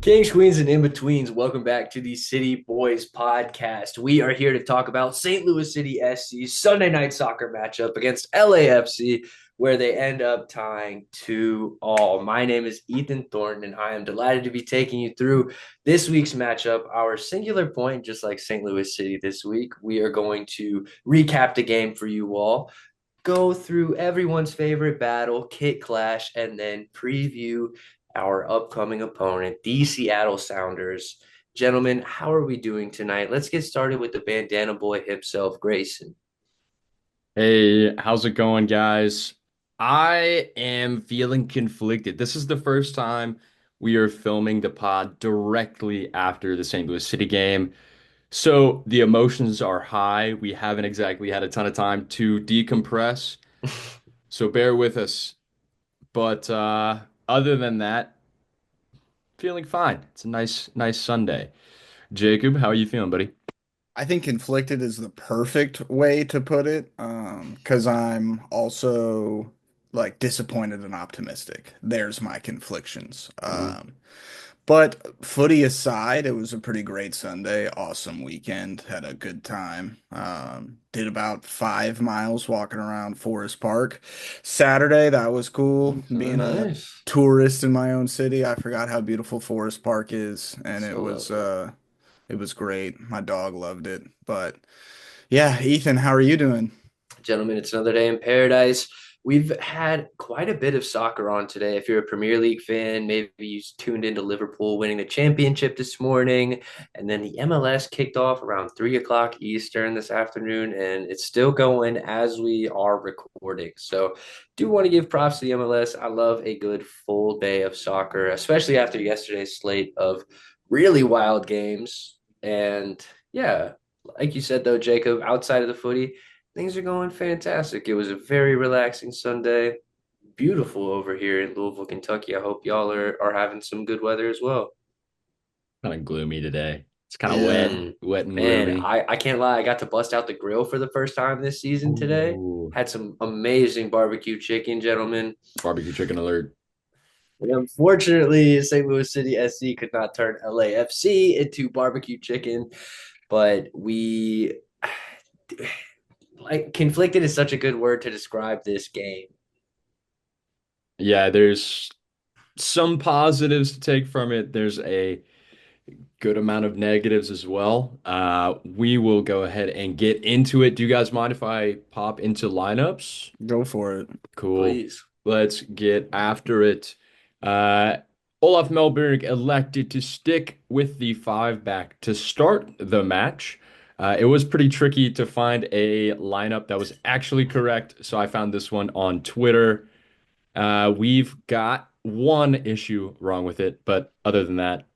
Kings, queens, and in-betweens, welcome back to the City Boys podcast. We are here to talk about St. Louis City SC's Sunday night soccer matchup against LAFC, where they end up tying 2-2. My name is Ethan Thornton, and I am delighted to be taking you through this week's matchup. Our singular point, just like St. Louis City this week, we are going to recap the game for you all, go through everyone's favorite battle, kit clash, and then preview our upcoming opponent, the Seattle Sounders. Gentlemen, how are we doing tonight? Let's get started with the bandana boy himself, Grayson. Hey, how's it going, guys? I am feeling conflicted. This is the first time we are filming the pod directly after the St. Louis City game. So the emotions are high. We haven't exactly had a ton of time to decompress. So bear with us. But other than that, feeling fine. It's a nice Sunday. Jacob, how are you feeling, buddy? I think conflicted is the perfect way to put it, because I'm also like disappointed and optimistic. There's my conflictions. Ooh. But footy aside, it was a pretty great Sunday. Awesome weekend. Had a good time. Did about 5 miles walking around Forest Park. Saturday, that was cool. Oh, Being a nice. tourist in my own city, I forgot how beautiful Forest Park is, and So lovely. it was great. My dog loved it. But yeah, Ethan, how are you doing? Gentlemen, it's another day in paradise. We've had quite a bit of soccer on today. If you're a Premier League fan, maybe you tuned into Liverpool winning the championship this morning. And then the MLS kicked off around 3 o'clock Eastern this afternoon, and it's still going as we are recording. So, do want to give props to the MLS. I love a good full day of soccer, especially after yesterday's slate of really wild games. And yeah, like you said, though, Jacob, outside of the footy, things are going fantastic. It was a very relaxing Sunday. Beautiful over here in Louisville, Kentucky. I hope y'all are having some good weather as well. Kind of gloomy today. It's kind of wet, Mm, wet and man, gloomy. I can't lie. I got to bust out the grill for the first time this season today. Ooh. Had some amazing barbecue chicken, gentlemen. Barbecue chicken alert. And unfortunately, St. Louis City SC could not turn LAFC into barbecue chicken, but we like conflicted is such a good word to describe this game. Yeah, there's some positives to take from it. There's a good amount of negatives as well. We will go ahead and get into it. Do you guys mind if I pop into lineups? Go for it. Cool. Please. Let's get after it. Uh, Olaf Melberg elected to stick with the five back to start the match. It was pretty tricky to find a lineup that was actually correct, so I found this one on Twitter. We've got one issue wrong with it, but other than that,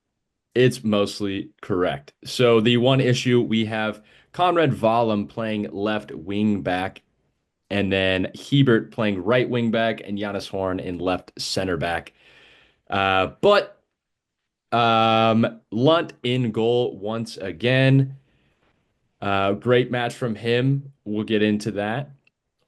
it's mostly correct. So the one issue we have Conrad Vallum playing left wing back, and then Hebert playing right wing back, and Giannis Horn in left center back. But Lunt in goal once again. Great match from him. We'll get into that.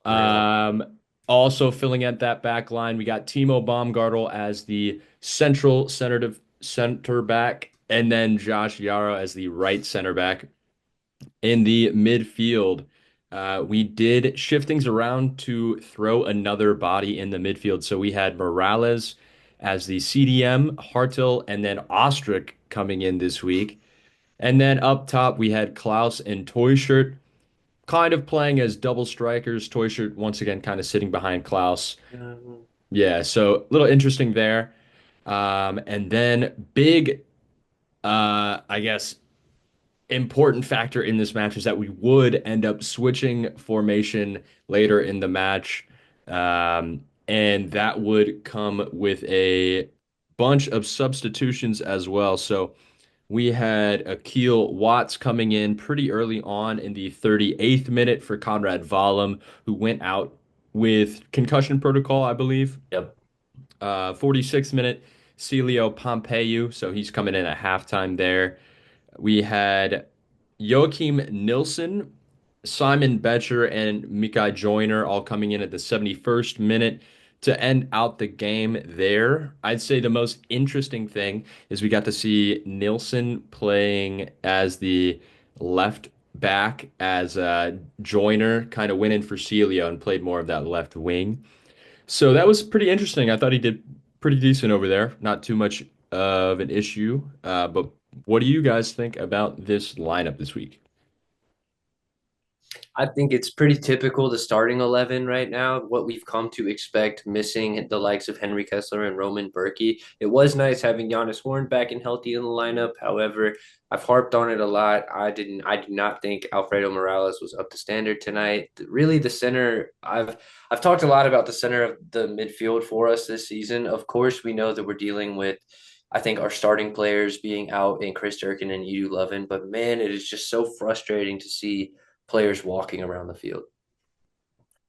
Real. Um, Also filling at that back line, we got Timo Baumgartel as the central center back, and then Josh Yaro as the right center back. In the midfield, we did shift things around to throw another body in the midfield. So we had Morales as the CDM, Hartel, and then Ostrich coming in this week. And then up top, we had Klaus and Toyshirt kind of playing as double strikers. Toyshirt once again kind of sitting behind Klaus. Yeah, so a little interesting there. And then big, I guess, important factor in this match is that we would end up switching formation later in the match. And that would come with a bunch of substitutions as well. So we had Akil Watts coming in pretty early on in the 38th minute for Conrad Vallum, who went out with concussion protocol, I believe. Yep. 46th minute, Celio Pompeu, so he's coming in at halftime there. We had Joachim Nilsson, Simon Betcher, and Mikai Joyner all coming in at the 71st minute to end out the game there, I'd say the most interesting thing is we got to see Nilsson playing as the left back as Joyner kind of went in for Celio and played more of that left wing. So that was pretty interesting. I thought he did pretty decent over there. Not too much of an issue. But what do you guys think about this lineup this week? I think it's pretty typical the starting 11 right now, what we've come to expect, missing the likes of Henry Kessler and Roman Berkey. It was nice having Giannis Horn back and healthy in the lineup. However, I've harped on it a lot. I do not think Alfredo Morales was up to standard tonight. Really, the center, I've talked a lot about the center of the midfield for us this season. Of course, we know that we're dealing with I think our starting players being out in Chris Durkin and Edu Lovin, but man, it is just so frustrating to see players walking around the field.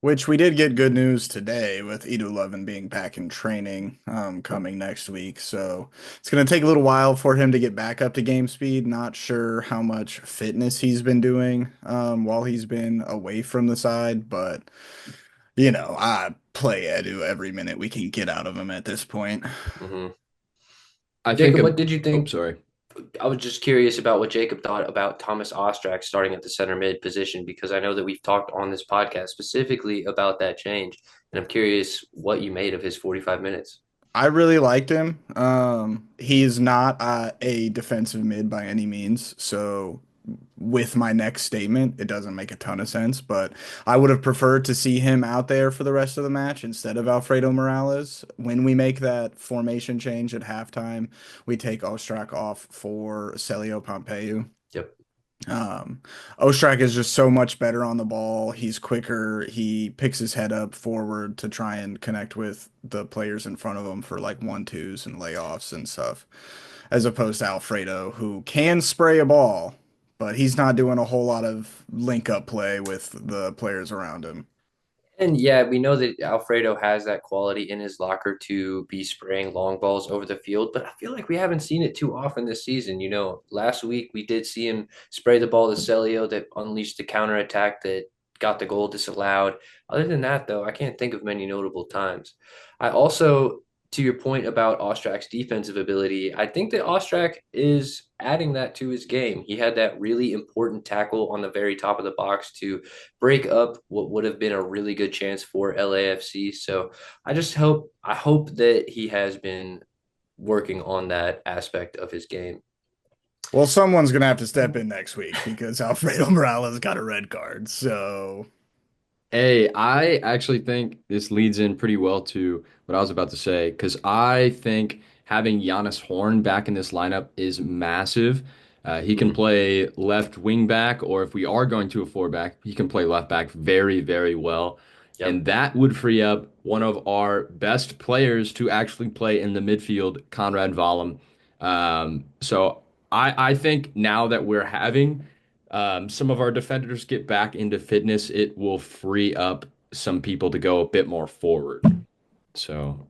Which we did get good news today with Edu Lovin being back in training coming next week. So it's going to take a little while for him to get back up to game speed. Not sure how much fitness he's been doing while he's been away from the side, but I play Edu every minute we can get out of him at this point. Mm-hmm. I think Jacob, a, what did you oh, think? sorry. I was just curious about what Jacob thought about Thomas Ostrak starting at the center mid position because I know that we've talked on this podcast specifically about that change, and I'm curious what you made of his 45 minutes. I really liked him. He's not a defensive mid by any means. So with my next statement, it doesn't make a ton of sense, but I would have preferred to see him out there for the rest of the match instead of Alfredo Morales. When we make that formation change at halftime, we take Ostrak off for Celio Pompeu. Yep. Um, Ostrak is just so much better on the ball. He's quicker. He picks his head up forward to try and connect with the players in front of him for like 1-2s and layoffs and stuff, as opposed to Alfredo, who can spray a ball, but he's not doing a whole lot of link up play with the players around him. And yeah, we know that Alfredo has that quality in his locker to be spraying long balls over the field, but I feel like we haven't seen it too often this season. Last week we did see him spray the ball to Celio that unleashed the counterattack that got the goal disallowed. Other than that, though, I can't think of many notable times. I also, to your point about Ostrak's defensive ability, I think that Ostrak is adding that to his game. He had that really important tackle on the very top of the box to break up what would have been a really good chance for LAFC. So I hope that he has been working on that aspect of his game. Well, someone's gonna have to step in next week because Alfredo Morales got a red card. So Hey, I actually think this leads in pretty well to what I was about to say because I think having Giannis Horn back in this lineup is massive. He can Mm-hmm. play left wing back, or if we are going to a four back, he can play left back very, very well. Yep. And that would free up one of our best players to actually play in the midfield, Conrad Vallum. So I think now that we're having some of our defenders get back into fitness, it will free up some people to go a bit more forward. So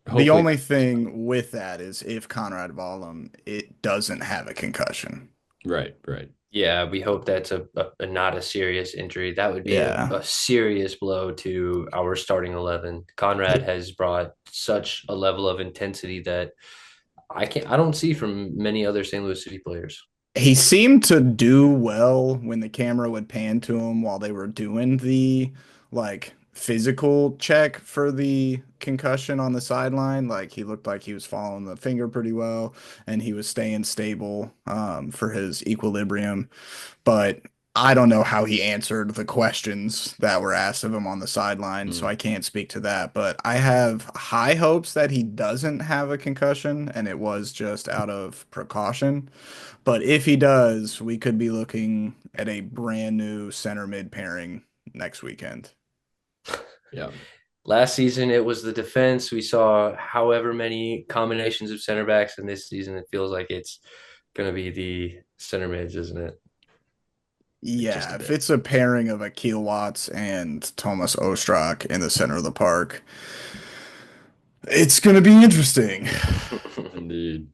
the hopefully, only thing with that is if Conrad Vallum it doesn't have a concussion. right, right. Yeah, we hope that's a not a serious injury. That would be Yeah. a serious blow to our starting 11. Conrad has brought such a level of intensity that I don't see from many other St. Louis City players. He seemed to do well when the camera would pan to him while they were doing the like physical check for the concussion on the sideline. Like he looked like he was following the finger pretty well and he was staying stable for his equilibrium. But I don't know how he answered the questions that were asked of him on the sideline, so Mm. I can't speak to that. But I have high hopes that he doesn't have a concussion and it was just out of precaution. But if he does, we could be looking at a brand new center mid pairing next weekend. Yeah. Last season, it was the defense. We saw however many combinations of center backs, and this season, it feels like it's going to be the center mids, isn't it? Just a Yeah, if bit. it's a pairing of Akil Watts and Thomas Ostrak in the center of the park, it's going to be interesting. Indeed.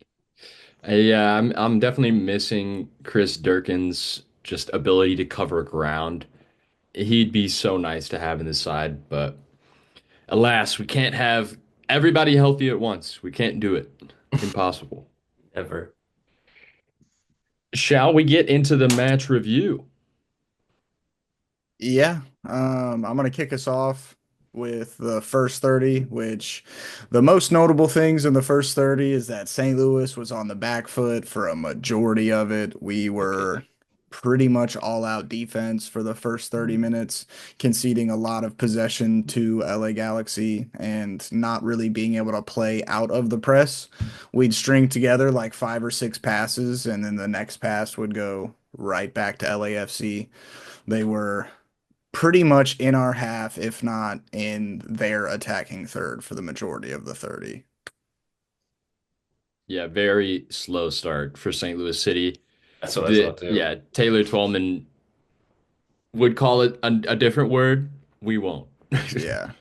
Yeah, I'm definitely missing Chris Durkin's just ability to cover ground. He'd be so nice to have in the side, but Alas, we can't have everybody healthy at once. We can't do it. Impossible. Ever. Shall we get into the match review? Yeah, I'm gonna kick us off with the first 30, which the most notable things in the first 30 is that St. Louis was on the back foot for a majority of it. We were pretty much all out defense for the first 30 minutes, conceding a lot of possession to LA Galaxy and not really being able to play out of the press. We'd string together like 5 or 6 passes, and then the next pass would go right back to LAFC. They were pretty much in our half, if not in their attacking third for the majority of the 30. Yeah, very slow start for St. Louis City. That's what I thought too. Yeah, Taylor Twellman would call it a different word. We won't. Yeah.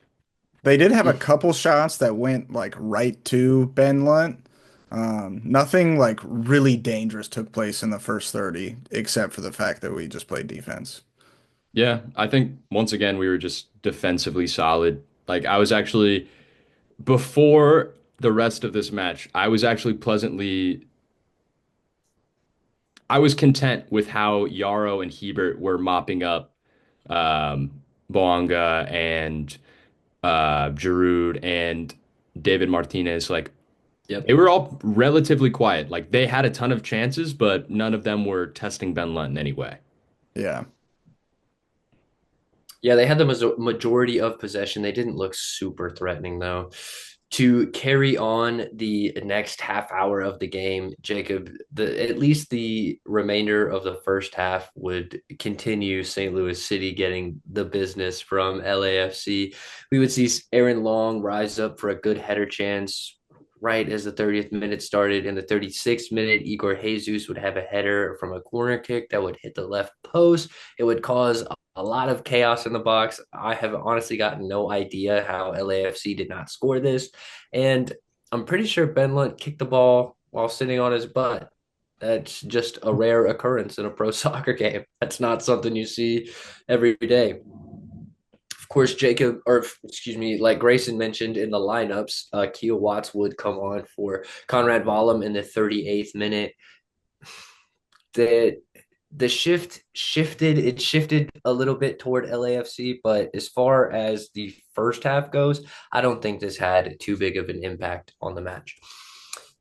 They did have a couple shots that went like right to Ben Lunt. Nothing like really dangerous took place in the first 30, except for the fact that we just played defense. Yeah, I think once again we were just defensively solid. Like I was actually before the rest of this match, I was actually I was content with how Yarrow and Hebert were mopping up um, Boanga and Giroud and David Martinez. Like they Yep. were all relatively quiet. Like they had a ton of chances, but none of them were testing Ben Lunt in any way. Yeah. Yeah, they had the majority of possession. They didn't look super threatening, though. To carry on the next half hour of the game, Jacob, at least the remainder of the first half would continue St. Louis City getting the business from LAFC. We would see Aaron Long rise up for a good header chance right as the 30th minute started. In the 36th minute, Igor Jesus would have a header from a corner kick that would hit the left post. It would cause a lot of chaos in the box. I have honestly got no idea how LAFC did not score this. And I'm pretty sure Ben Lunt kicked the ball while sitting on his butt. That's just a rare occurrence in a pro soccer game. That's not something you see every day. Of course, Jacob, or excuse me, like Grayson mentioned in the lineups, Keel Watts would come on for Conrad Vollum in the 38th minute. The the shifted a little bit toward LAFC, but as far as the first half goes, I don't think this had too big of an impact on the match.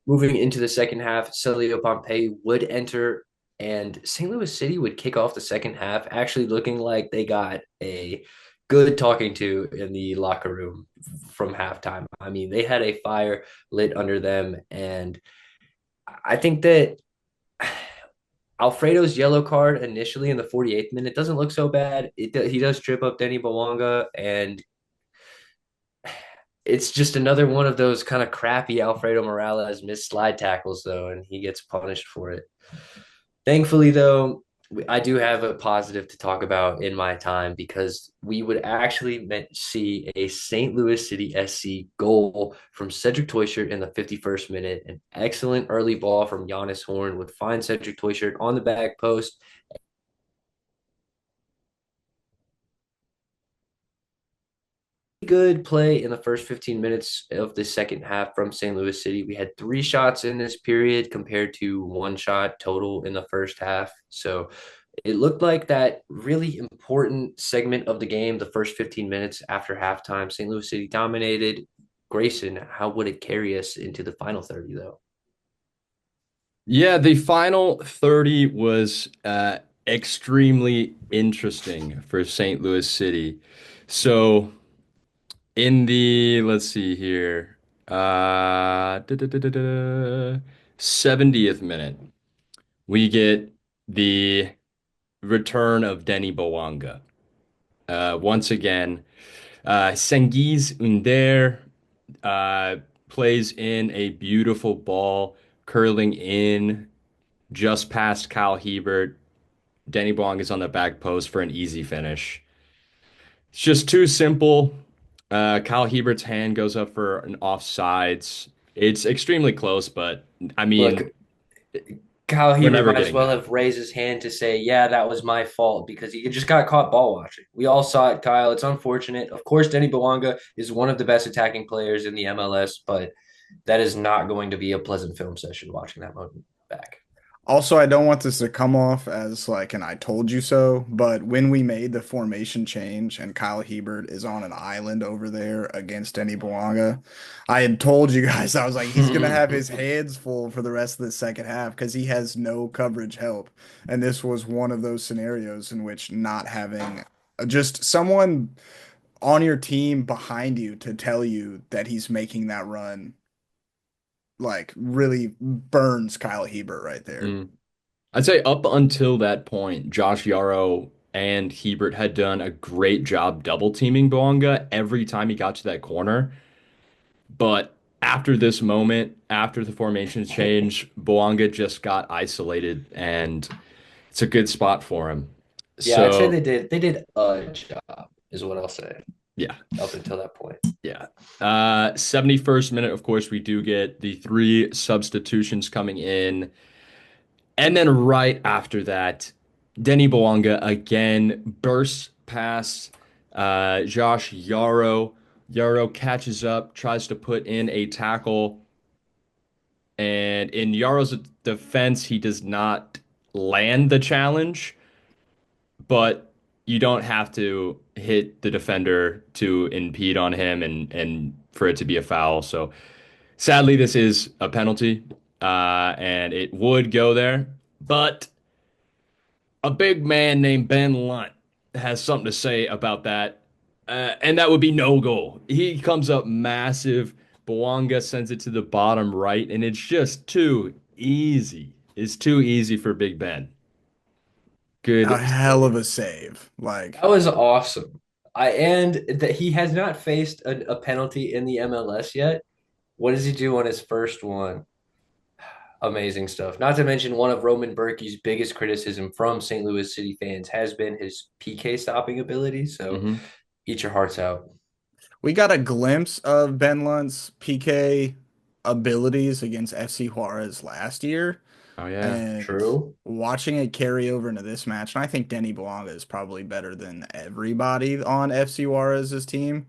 Moving into the second half, Celio Pompey would enter and St. Louis City would kick off the second half, actually looking like they got a good talking to in the locker room from halftime. I mean, they had a fire lit under them, and I think that Alfredo's yellow card initially in the 48th minute doesn't look so bad. He does trip up Denny Bawanga, and it's just another one of those kind of crappy Alfredo Morales missed slide tackles, though, and he gets punished for it. Thankfully, though, I do have a positive to talk about in my time because we would actually see a St. Louis City SC goal from Cedric Toyshirt in the 51st minute. An excellent early ball from Giannis Horn would find Cedric Toyshirt on the back post. Good play in the first 15 minutes of the second half from St. Louis City. We had 3 shots in this period compared to 1 shot total in the first half. So it looked like that really important segment of the game, the first 15 minutes after halftime. St. Louis City dominated. Grayson, how would it carry us into the final 30, though? Yeah, the final 30 was extremely interesting for St. Louis City. So in the, let's see here, 70th minute, we get the return of Denny Bawanga. Once again, Cengiz Under plays in a beautiful ball, curling in just past Kyle Hebert. Denny Bong is on the back post for an easy finish. It's just too simple. Kyle Hebert's hand goes up for an offsides. It's extremely close, but I mean, Look, Kyle We're Hebert never might as getting well that. have raised his hand to say, yeah, that was my fault because he just got caught ball watching. We all saw it, Kyle. It's unfortunate. Of course, Denny Bouanga is one of the best attacking players in the MLS, but that is not going to be a pleasant film session watching that moment back. Also, I don't want this to come off as like an I told you so, but when we made the formation change and Kyle Hebert is on an island over there against Denny Bouanga, I had told you guys, I was like, he's gonna have his hands full for the rest of the second half because he has no coverage help. And this was one of those scenarios in which not having just someone on your team behind you to tell you that he's making that run like really burns Kyle Hebert right there. Mm. I'd say up until that point, Josh Yarrow and Hebert had done a great job double teaming Boanga every time he got to that corner. But after this moment, after the formations change, Boanga just got isolated, and it's a good spot for him. Yeah, I'd say So, they did a job, is what I'll say, yeah, up until that point. yeah. 71st minute, of course, we do get the three substitutions coming in. And then right after that, Denny Boanga again bursts past Josh Yarrow. Yarrow catches up, tries to put in a tackle. And in Yarrow's defense, he does not land the challenge, but you don't have to hit the defender to impede on him and for it to be a foul. So sadly, this is a penalty, and it would go there. But a big man named Ben Lunt has something to say about that, and that would be no goal. He comes up massive. Bouanga sends it to the bottom right, and it's just too easy. It's too easy for Big Ben. A Good hell of save. a save. Like, That was awesome. And that he has not faced a penalty in the MLS yet. What does he do on his first one? Amazing stuff. Not to mention one of Roman Berkey's biggest criticism from St. Louis City fans has been his PK stopping ability. So Hmm. eat your hearts out. we got a glimpse of Ben Lunt's PK abilities against FC Juarez last year, Oh yeah. and True. watching it carry over into this match, and I think Denny Bouanga is probably better than everybody on FC Juarez's team.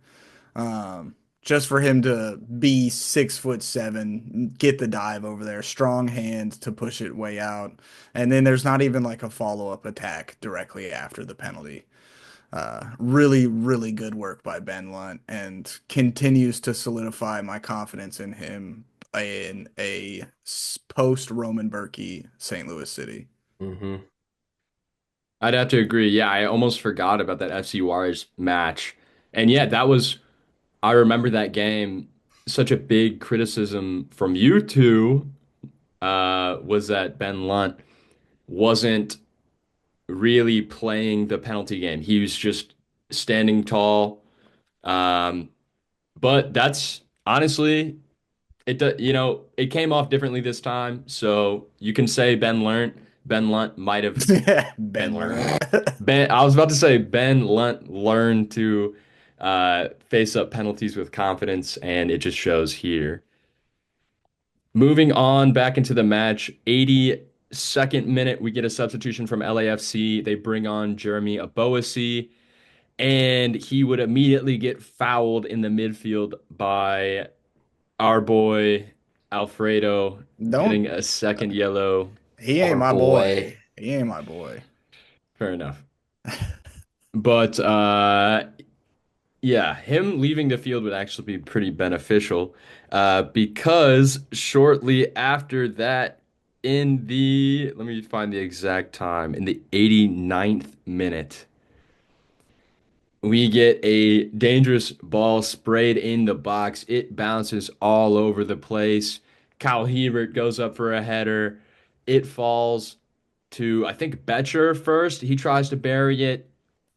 Um, just for him to be 6'7", get the dive over there, strong hand to push it way out, and then there's not even like a follow-up attack directly after the penalty. Really, really good work by Ben Lunt and continues to solidify my confidence in him in a post Roman Berkey St. Louis City. Hmm. I'd have to agree. Yeah, I almost forgot about that FC Juarez match. And yeah, that was I remember that game. Such a big criticism from you two was that Ben Lunt wasn't really playing the penalty game. He was just standing tall. Um, but that's honestly, it came off differently this time. So you can say Ben Lunt might have Ben Ben learned. Lunt. I was about to say Ben Lunt learned to face up penalties with confidence, and it just shows here. Moving on back into the match, 82nd minute, we get a substitution from LAFC. They bring on Jeremy Aboasi, and he would immediately get fouled in the midfield by our boy Alfredo, Don't getting a second yellow. He ain't Our my boy. boy. He ain't my boy. Fair enough. But yeah, him leaving the field would actually be pretty beneficial because shortly after that, let me find the exact time, in the 89th minute, we get a dangerous ball sprayed in the box. It bounces all over the place. Kyle Hebert goes up for a header. It falls to, I think, Betcher first. He tries to bury it.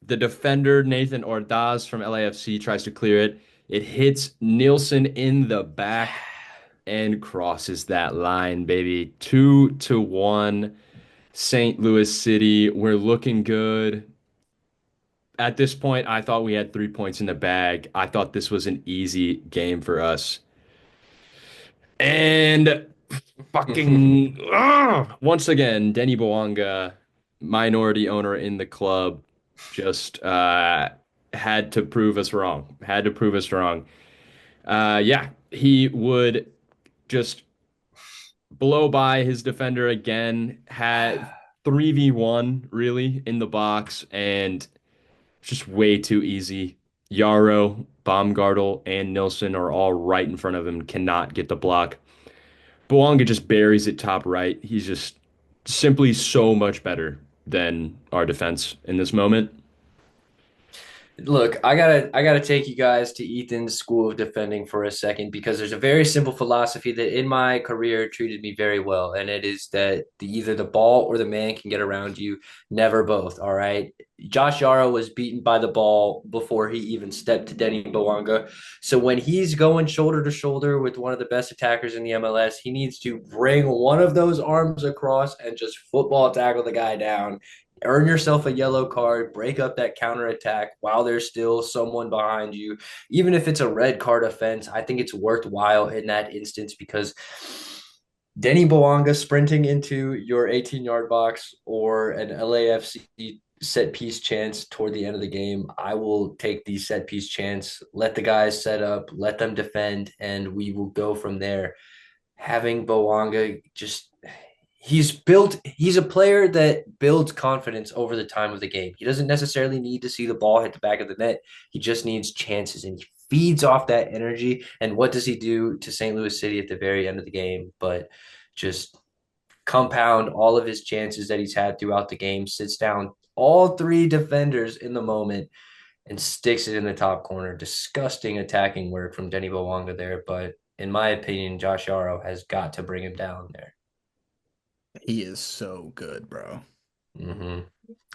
The defender, Nathan Ordaz from LAFC, tries to clear it. It hits Nielsen in the back and crosses that line, baby. 2-1. St. Louis City. We're looking good. At this point, I thought we had 3 points in the bag. I thought this was an easy game for us. And Fucking once again, Denny Bouanga, minority owner in the club, just had to prove us wrong. Had to prove us wrong. Yeah, he would just blow by his defender again. Had 3v1 really in the box and just way too easy. Yarrow, Baumgartel, and Nilsson are all right in front of him. Cannot get the block. Bouanga just buries it top right. He's just simply so much better than our defense in this moment. Look, I gotta take you guys to Ethan's school of defending for a second because there's a very simple philosophy that in my career treated me very well, and it is that either the ball or the man can get around you, never both. All right. Josh Yaro was beaten by the ball before he even stepped to Denny Bouanga. So when he's going shoulder to shoulder with one of the best attackers in the MLS, he needs to bring one of those arms across and just football tackle the guy down, earn yourself a yellow card, break up that counter attack while there's still someone behind you. Even if it's a red card offense, I think it's worthwhile in that instance because Denny Bouanga sprinting into your 18-yard box or an LAFC set piece chance toward the end of the game, I will take the set piece chance, let the guys set up, let them defend, and we will go from there. Having Bouanga just he's a player that builds confidence over the time of the game. He doesn't necessarily need to see the ball hit the back of the net. He just needs chances and he feeds off that energy. And what does he do to St. Louis City at the very end of the game? But just compound all of his chances that he's had throughout the game, sits down all three defenders in the moment and sticks it in the top corner. Disgusting attacking work from Denny Bouanga there. But in my opinion, Josh Yarrow has got to bring him down there. He is so good, bro. Mm-hmm.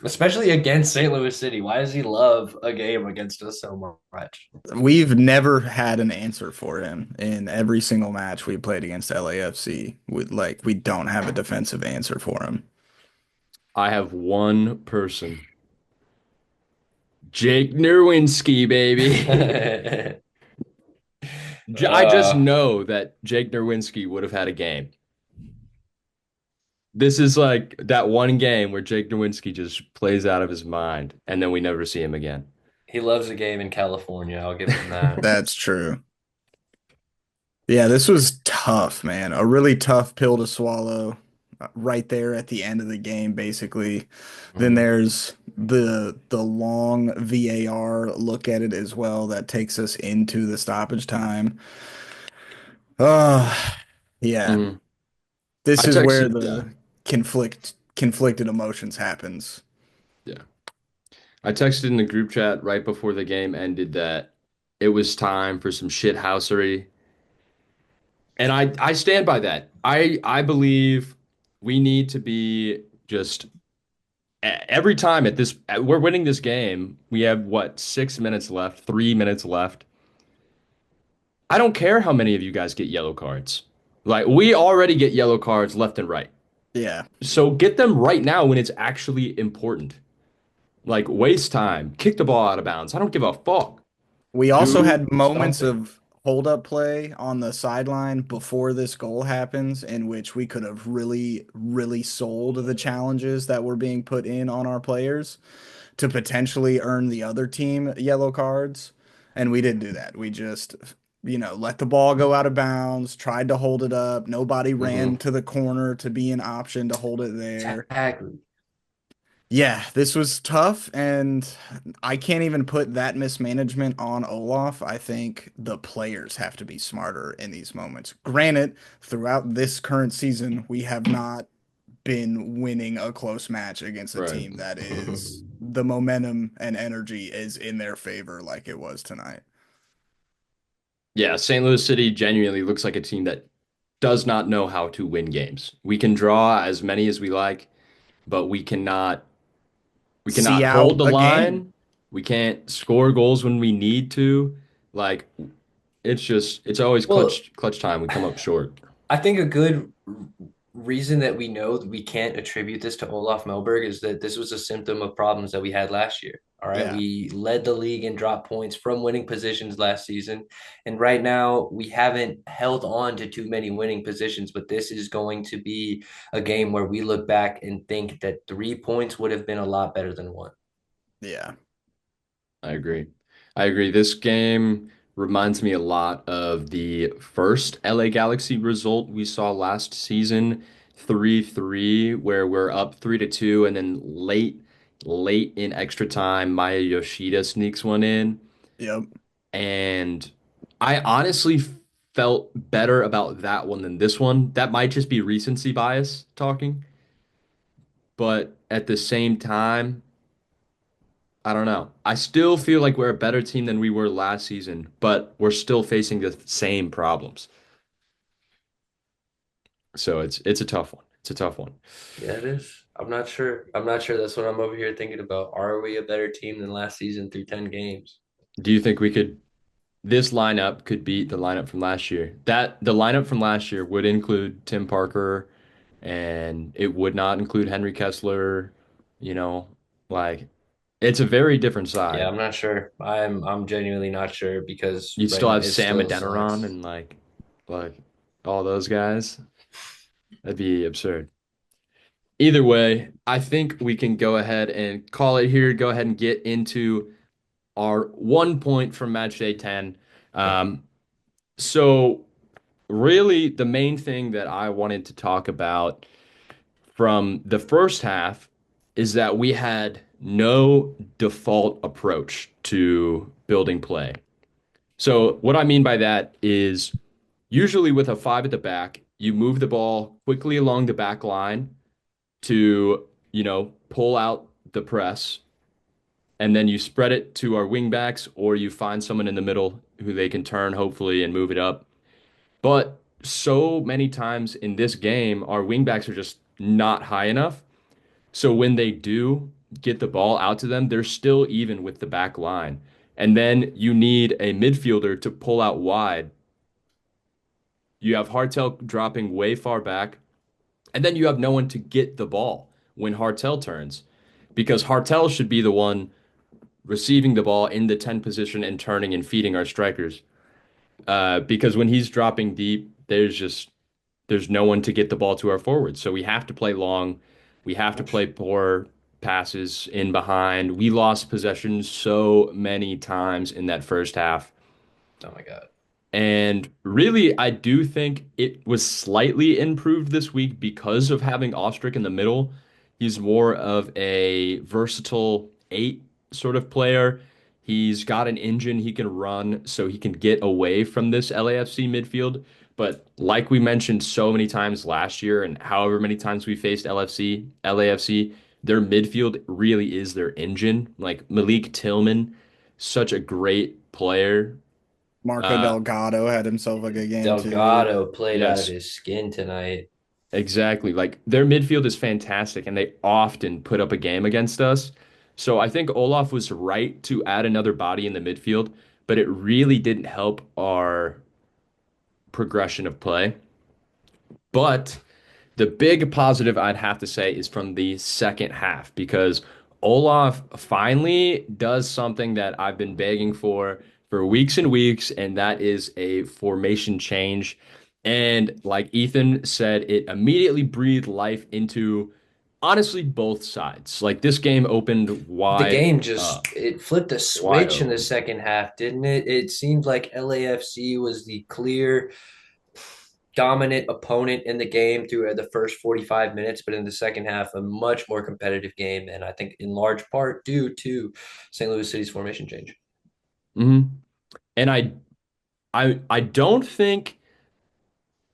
Especially against St. Louis City. Why does he love a game against us so much? We've never had an answer for him in every single match we played against LAFC. We don't have a defensive answer for him. I have one person. Jake Nerwinski, baby. I just uh, know that Jake Nerwinski would have had a game. This is like that one game where Jake Nerwinski just plays out of his mind, and then we never see him again. he loves a game in California. I'll give him that. That's true. Yeah, this was tough, man. A really tough pill to swallow right there at the end of the game, basically. Then Mhm. there's the long VAR look at it as well that takes us into the stoppage time. Uh, yeah. Mhm. I This is where texted, yeah, the conflicted emotions happens. yeah. I texted in the group chat right before the game ended that it was time for some shithousery. And I stand by that. I believe we need to be just every time at this we're winning this game. We have what, 6 minutes left, 3 minutes left. I don't care how many of you guys get yellow cards. Like we already get yellow cards left and right. Yeah. So get them right now when it's actually important. Like waste time, kick the ball out of bounds. I don't give a fuck. We also Do had moments something. of hold up play on the sideline before this goal happens in which we could have really, really sold the challenges that were being put in on our players to potentially earn the other team yellow cards. And we didn't do that. We just, let the ball go out of bounds, tried to hold it up. Nobody ran Mhm. to the corner to be an option to hold it there. Exactly. Yeah, this was tough, and I can't even put that mismanagement on Olaf. I think the players have to be smarter in these moments. Granted, throughout this current season, we have not been winning a close match against a Right. team that is the momentum and energy is in their favor like it was tonight. Yeah, St. Louis City genuinely looks like a team that does not know how to win games. We can draw as many as we like, but we cannot See hold out the a game. line. We can't score goals when we need to. Like it's always Well, clutch time. We come up short. I think a good reason that we know that we can't attribute this to Olaf Melberg is that this was a symptom of problems that we had last year. All right, Yeah. we led the league in drop points from winning positions last season. And right now, we haven't held on to too many winning positions, but this is going to be a game where we look back and think that 3 points would have been a lot better than one. Yeah. I agree. I agree. This game reminds me a lot of the first LA Galaxy result we saw last season, 3-3, where we're up 3-2, and then late in extra time, Maya Yoshida sneaks one in. Yep. And I honestly felt better about that one than this one. That might just be recency bias talking, but at the same time, I don't know. I still feel like we're a better team than we were last season, but we're still facing the same problems. So it's a tough one. It's a tough one. Yeah, it is. I'm not sure. I'm not sure. That's what I'm over here thinking about. Are we a better team than last season through 10 games? Do you think we could this lineup could beat the lineup from last year? That the lineup from last year would include Tim Parker and it would not include Henry Kessler, you know, like it's a very different Yeah, side. I'm not sure. I'm genuinely not sure because You'd right still now have it Sam still Adeniran sucks. and like all those guys. That'd be absurd. Either way, I think we can go ahead and call it here. Go ahead and get into our 1 point from match day 10. Okay. Um, so, really, the main thing that I wanted to talk about from the first half is that we had no default approach to building play. So, what I mean by that is usually with a five at the back, you move the ball quickly along the back line to, pull out the press, and then you spread it to our wingbacks, or you find someone in the middle who they can turn, hopefully, and move it up. But so many times in this game, our wingbacks are just not high enough. So when they do get the ball out to them, they're still even with the back line. And then you need a midfielder to pull out wide. You have Hartel dropping way far back, and then you have no one to get the ball when Hartel turns, because Hartel should be the one receiving the ball in the 10 position and turning and feeding our strikers. Because when he's dropping deep, there's no one to get the ball to our forwards. So we have to play long. We have to play poor passes in behind. We lost possession so many times in that first half. Oh my God. And really, I do think it was slightly improved this week because of having Ostrick in the middle. He's more of a versatile eight sort of player. He's got an engine he can run so he can get away from this LAFC midfield. But like we mentioned so many times last year, and however many times we faced LAFC, their midfield really is their engine. Like Malik Tillman, such a great player. Marco Uh, Delgado had himself a good game too. Delgado played out of Yes, his skin tonight. exactly. Like their midfield is fantastic and they often put up a game against us. So I think Olaf was right to add another body in the midfield, but it really didn't help our progression of play. But the big positive I'd have to say is from the second half because Olaf finally does something that I've been begging for weeks and weeks, and that is a formation change. And like Ethan said, it immediately breathed life into honestly both sides. Like this game opened The wide game just up, it flipped a wide switch in the open. second half, didn't it? It seemed like LAFC was the clear dominant opponent in the game through the first 45 minutes, but in the second half, a much more competitive game. And I think in large part due to St. Louis City's formation change. hmm And I don't think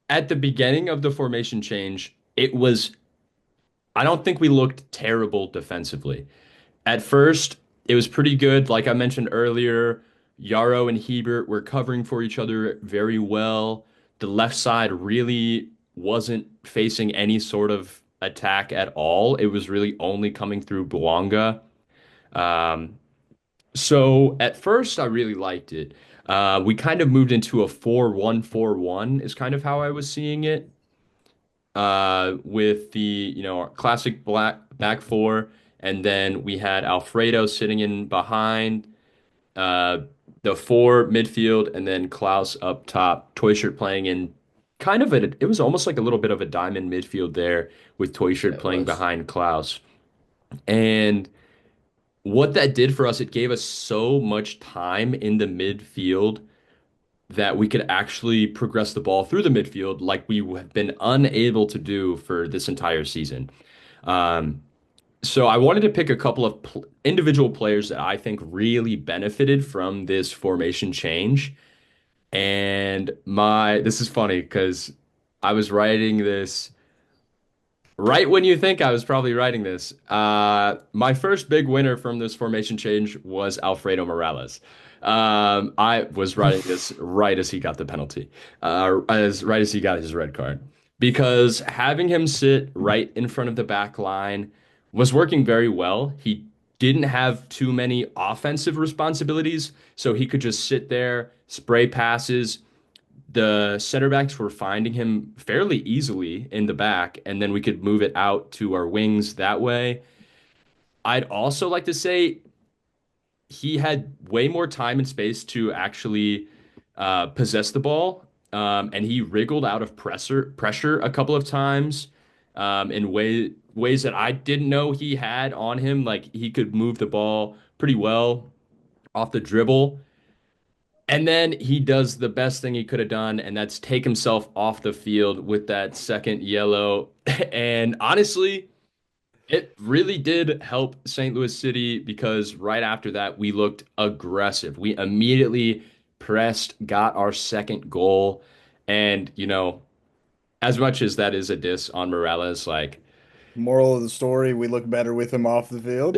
at the beginning of the formation change, I don't think we looked terrible defensively. At first, it was pretty good. Like I mentioned earlier, Yarrow and Hebert were covering for each other very well. The left side really wasn't facing any sort of attack at all. It was really only coming through Bouanga. Um, so at first, I really liked it. We kind of moved into a 4-1-4-1 is kind of how I was seeing it with the classic black back four, And then we had Alfredo sitting in behind uh, the four midfield, and then Klaus up top. Toy Shirt playing in kind of it was almost like a little bit of a diamond midfield there with Toy Yeah, Shirt it playing was. behind Klaus. And what that did for us, it gave us so much time in the midfield that we could actually progress the ball through the midfield like we have been unable to do for this entire season. Um, so I wanted to pick a couple of individual players that I think really benefited from this formation change. And this is funny because I was writing this right when you think I was probably writing this. My first big winner from this formation change was Alfredo Morales. I was writing this right as he got the penalty, as right as he got his red card, because having him sit right in front of the back line was working very well. He didn't have too many offensive responsibilities, so he could just sit there, spray passes, the center backs were finding him fairly easily in the back, and then we could move it out to our wings that way. I'd also like to say he had way more time and space to actually possess the ball, and he wriggled out of pressure a couple of times in ways that I didn't know he had on him. Like he could move the ball pretty well off the dribble. And then he does the best thing he could have done, and that's take himself off the field with that second yellow. And honestly, it really did help St. Louis City because right after that, we looked aggressive. We immediately pressed, got our second goal. And, as much as that is a diss on Morales, like, Moral of the story, we look better with him off the field.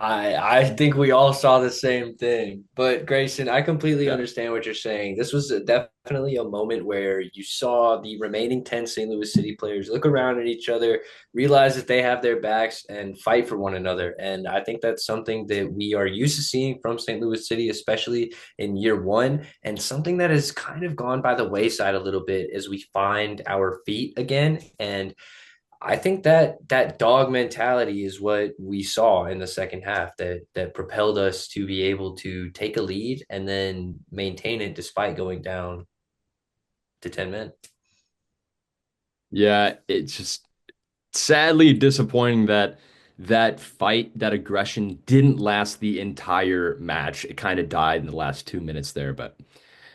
I think we all saw the same thing. But Grayson, I completely yeah. understand what you're saying. This was definitely a moment where you saw the remaining 10 St. Louis City players look around at each other, realize that they have their backs, and fight for one another. And I think that's something that we are used to seeing from St. Louis City, especially in year one, and something that has kind of gone by the wayside a little bit as we find our feet again. And I think that dog mentality is what we saw in the second half that propelled us to be able to take a lead and then maintain it despite going down to 10 men. Yeah, it's just sadly disappointing that that fight, that aggression didn't last the entire match. It kind of died in the last 2 minutes there, but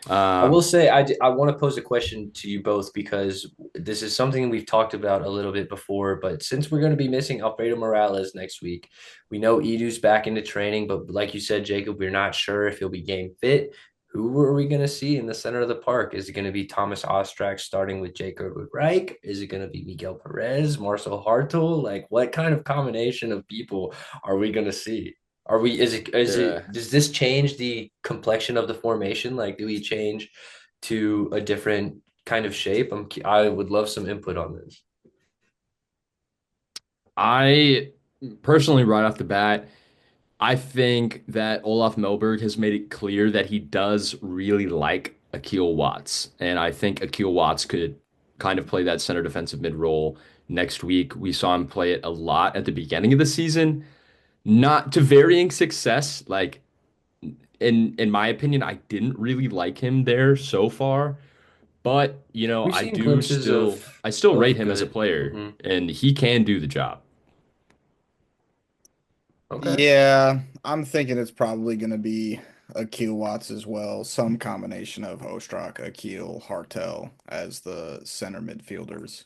I will um, say I want to pose a question to you both because this is something we've talked about a little bit before. But since we're going to be missing Alfredo Morales next week, we know Edu's back into training. But like you said, Jacob, we're not sure if he'll be game fit. Who are we going to see in the center of the park? Is it going to be Thomas Ostrak starting with Jacob Reich? Is it going to be Miguel Perez, Marcel Hartel? Like, what kind of combination of people are we going to see? Are we, is yeah, it, does this change the complexion of the formation? Like, do we change to a different kind of shape? I would love some input on this. I personally, right off the bat, I think that Olaf Melberg has made it clear that he does really like Akil Watts, and I think Akil Watts could kind of play that center defensive mid role next week. We saw him play it a lot at the beginning of the season, not to varying success. Like in my opinion, I didn't really like him there so far, but We've I seen do glimpses still I still rate him as a good. player, and he can do the job. Okay. Yeah, I'm thinking it's probably going to be Akil Watts as well. Some combination of Ostrak, Akil, Hartel as the center midfielders.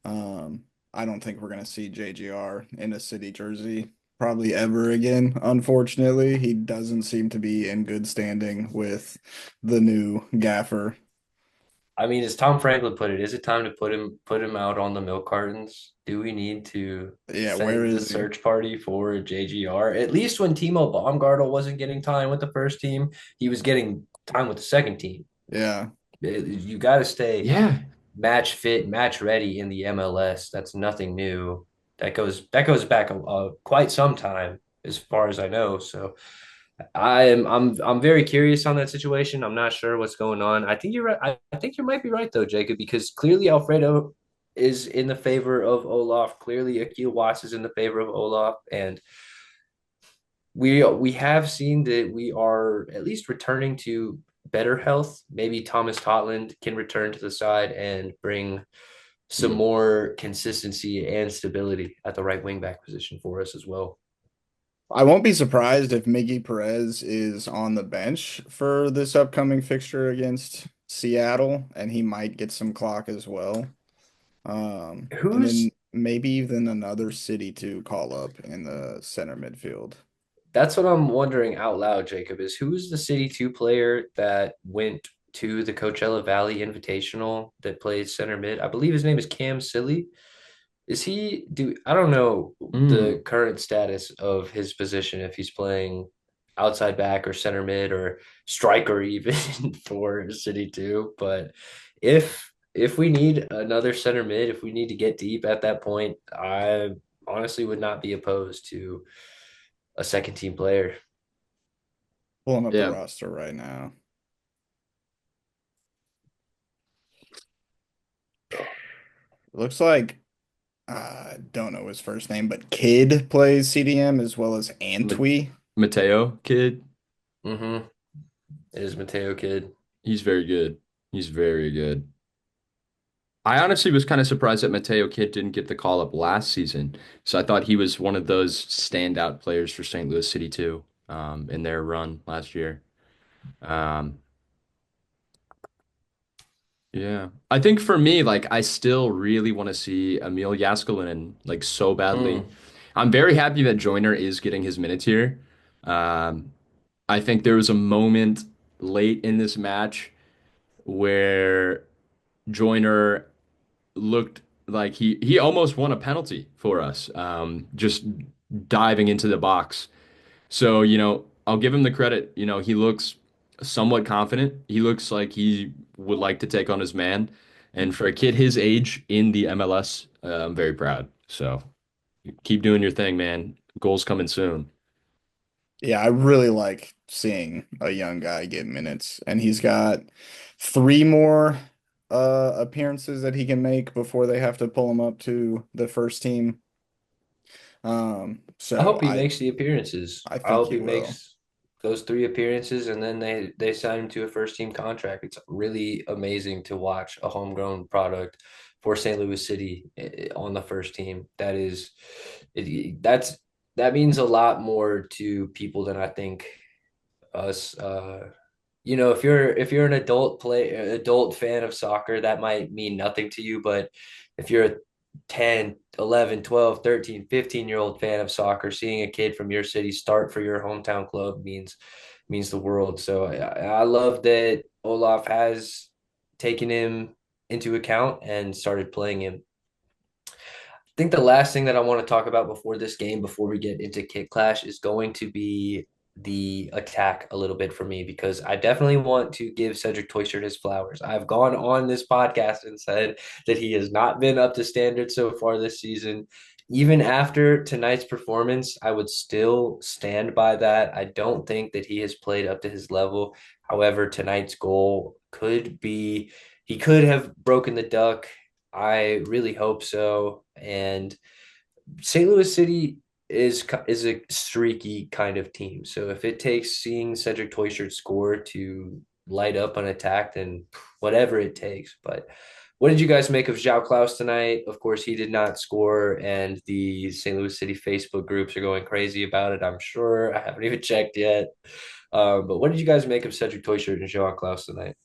I don't think we're going to see JGR in a City jersey probably ever again, unfortunately. He doesn't seem to be in good standing with the new gaffer. I mean, as Tom Franklin put it, is it time to put him out on the milk cartons? Do we need to Yeah, where send the is he? search party for JGR? At least when Timo Baumgartel wasn't getting time with the first team, he was getting time with the second team. Yeah. You got to stay Yeah, match fit, match ready in the MLS. That's nothing new. That goes back quite some time, as far as I know. So I'm very curious on that situation. I'm not sure what's going on. I think you're right. I think you might be right though, Jacob, because clearly Alfredo is in the favor of Olaf. Clearly, Akil Watts is in the favor of Olaf, and we have seen that we are at least returning to better health. Maybe Thomas Totland can return to the side and bring some Yeah. more consistency and stability at the right wing back position for us as well. I won't be surprised if Miggy Perez is on the bench for this upcoming fixture against Seattle, and he might get some clock as well. And then Who's maybe even another city to call up in the center midfield. That's what I'm wondering out loud, Jacob, is who's the City 2 player that went to the Coachella Valley Invitational that plays center mid? I believe his name is Cam Silly. Is he do I don't know Mm, the current status of his position if he's playing outside back or center mid or striker even for City 2, but if we need another center mid, if we need to get deep at that point, I honestly would not be opposed to a second team player. Pulling up the yeah. roster right now. It looks like I don't know his first name, but Kid plays CDM as well as Ma- Antwi. Mateo kid. Mm-hmm. It is Mateo Kid. He's very good. He's very good. I honestly was kind of surprised that Mateo Kid didn't get the call up last season. So I thought he was one of those standout players for St. Louis City too, in their run last year. Um, yeah. I think for me, like I still really want to see Emil Jääskeläinen like so badly. Mm. I'm very happy that Joyner is getting his minutes here. Um, I think there was a moment late in this match where Joyner looked like he almost won a penalty for us, just diving into the box. So, I'll give him the credit. He looks somewhat confident. He looks like he would like to take on his man. And for a kid his age in the MLS, I'm very proud. So keep doing your thing, man. Goals coming soon. Yeah, I really like seeing a young guy get minutes, and he's got three more appearances that he can make before they have to pull him up to the first team. I So hope he makes the appearances. I I think hope he he will. makes those three appearances and then they sign him to a first team contract. It's really amazing to watch a homegrown product for St. Louis City on the first team. That means a lot more to people than I think us if you're an adult fan of soccer, that might mean nothing to you, but if you're a 10, 11, 12, 13, 15-year-old fan of soccer, seeing a kid from your city start for your hometown club means the world. So I love that Olaf has taken him into account and started playing him. Think the last thing that I want to talk about before this game, before we get into Kick Clash, is going to be the attack a little bit for me because I definitely want to give Cedric Toysert his flowers. I've gone on this podcast and said that he has not been up to standard so far this season. Even after tonight's performance, I would still stand by that. I don't think that he has played up to his level. However, tonight's goal he could have broken the duck. I really hope so. And St. Louis City is a streaky kind of team. So if it takes seeing Cedric Toysert score to light up an attack, then whatever it takes. But what did you guys make of João Klaus tonight? Of course, he did not score, and the St. Louis City Facebook groups are going crazy about it. I'm sure. I haven't even checked yet. But what did you guys make of Cedric Toysert and João Klaus tonight?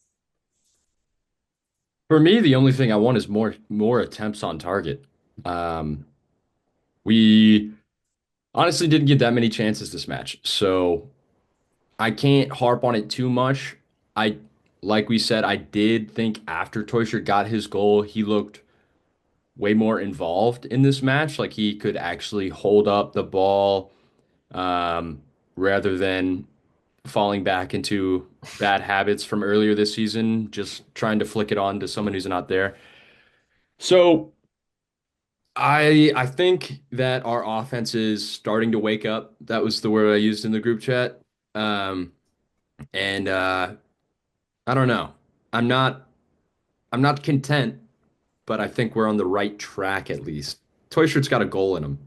For me, the only thing I want is more attempts on target. Um, we honestly didn't get that many chances this match, so I can't harp on it too much. I, like we said, I did think after Toysher got his goal, he looked way more involved in this match. Like he could actually hold up the ball, um, rather than falling back into bad habits from earlier this season, just trying to flick it on to someone who's not there. So I think that our offense is starting to wake up. That was the word I used in the group chat. Um, and I don't know. I'm not I'm not content, but I think we're on the right track at least. Toy got a goal in him.